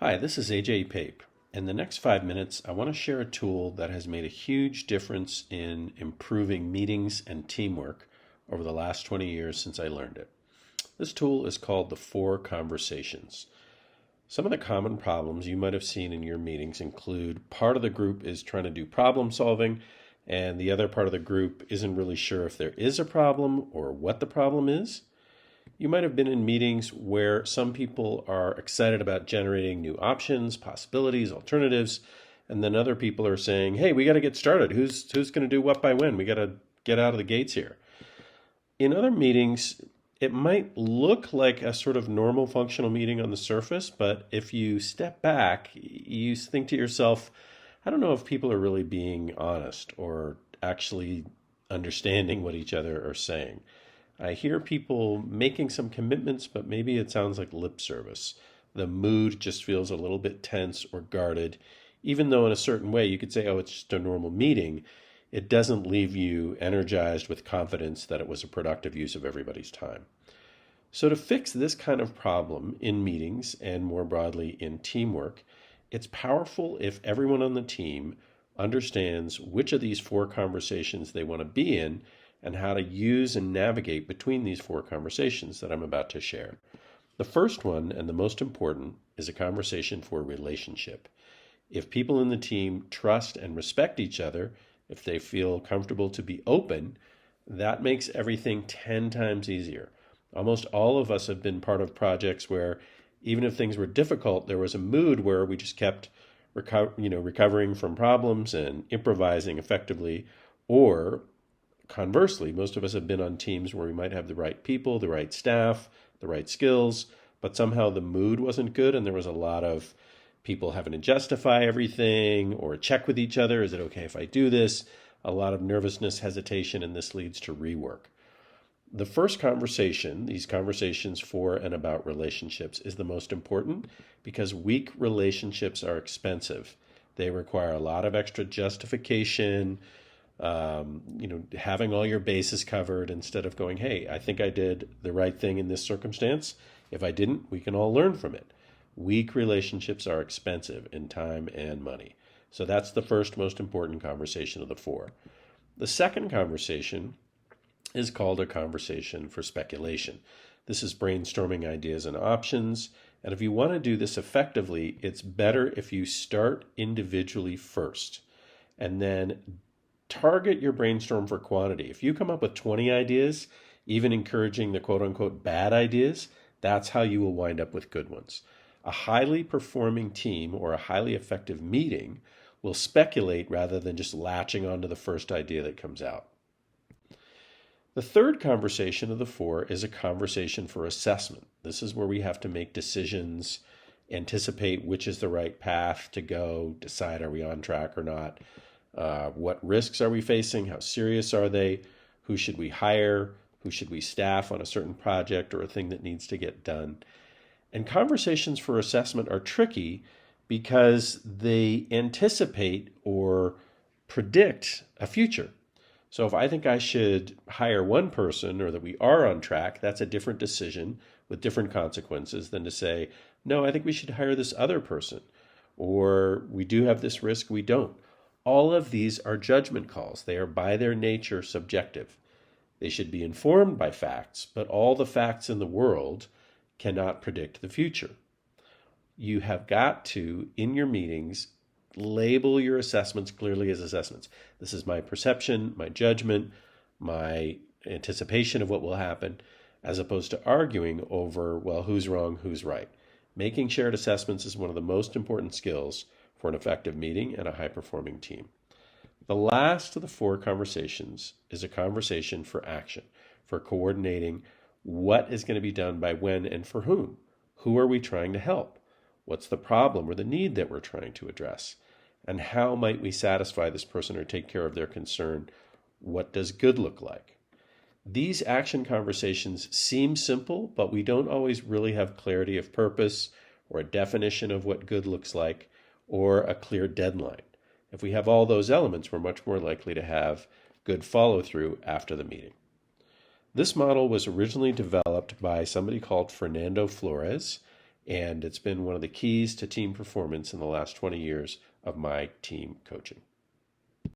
Hi, this is AJ Pape. In the next 5 minutes, I want to share a tool that has made a huge difference in improving meetings and teamwork over the last 20 years since I learned it. This tool is called the Four Conversations. Some of the common problems you might have seen in your meetings include part of the group is trying to do problem solving, and the other part of the group isn't really sure if there is a problem or what the problem is. You might have been in meetings where some people are excited about generating new options, possibilities, alternatives, and then other people are saying, "Hey, we got to get started. Who's going to do what by when? We got to get out of the gates here." In other meetings, it might look like a sort of normal functional meeting on the surface, but if you step back, you think to yourself, I don't know if people are really being honest or actually understanding what each other are saying. I hear people making some commitments, but maybe it sounds like lip service. The mood just feels a little bit tense or guarded, even though in a certain way you could say, oh, it's just a normal meeting. It doesn't leave you energized with confidence that it was a productive use of everybody's time. So to fix this kind of problem in meetings and more broadly in teamwork, it's powerful if everyone on the team understands which of these four conversations they want to be in and how to use and navigate between these four conversations that I'm about to share. The first one, and the most important, is a conversation for relationship. If people in the team trust and respect each other, if they feel comfortable to be open, that makes everything 10 times easier. Almost all of us have been part of projects where even if things were difficult, there was a mood where we just kept recovering from problems and improvising effectively. Or conversely, most of us have been on teams where we might have the right people, the right staff, the right skills, but somehow the mood wasn't good and there was a lot of people having to justify everything or check with each other. Is it okay if I do this? A lot of nervousness, hesitation, and this leads to rework. The first conversation, these conversations for and about relationships, is the most important because weak relationships are expensive. They require a lot of extra justification, having all your bases covered instead of going, hey, I think I did the right thing in this circumstance. If I didn't, we can all learn from it. Weak relationships are expensive in time and money. So that's the first most important conversation of the four. The second conversation is called a conversation for speculation. This is brainstorming ideas and options. And if you want to do this effectively, it's better if you start individually first and then target your brainstorm for quantity. If you come up with 20 ideas, even encouraging the quote unquote bad ideas, that's how you will wind up with good ones. A highly performing team or a highly effective meeting will speculate rather than just latching onto the first idea that comes out. The third conversation of the four is a conversation for assessment. This is where we have to make decisions, anticipate which is the right path to go, decide are we on track or not. What risks are we facing? How serious are they? Who should we hire? Who should we staff on a certain project or a thing that needs to get done? And conversations for assessment are tricky because they anticipate or predict a future. So if I think I should hire one person or that we are on track, that's a different decision with different consequences than to say, no, I think we should hire this other person, or we do have this risk, we don't. All of these are judgment calls. They are by their nature subjective. They should be informed by facts, but all the facts in the world cannot predict the future. You have got to, in your meetings, label your assessments clearly as assessments. This is my perception, my judgment, my anticipation of what will happen, as opposed to arguing over, well, who's wrong, who's right. Making shared assessments is one of the most important skills for an effective meeting and a high-performing team. The last of the four conversations is a conversation for action, for coordinating what is going to be done by when and for whom. Who are we trying to help? What's the problem or the need that we're trying to address? And how might we satisfy this person or take care of their concern? What does good look like? These action conversations seem simple, but we don't always really have clarity of purpose or a definition of what good looks like or a clear deadline. If we have all those elements, we're much more likely to have good follow-through after the meeting. This model was originally developed by somebody called Fernando Flores, And it's been one of the keys to team performance in the last 20 years of my team coaching.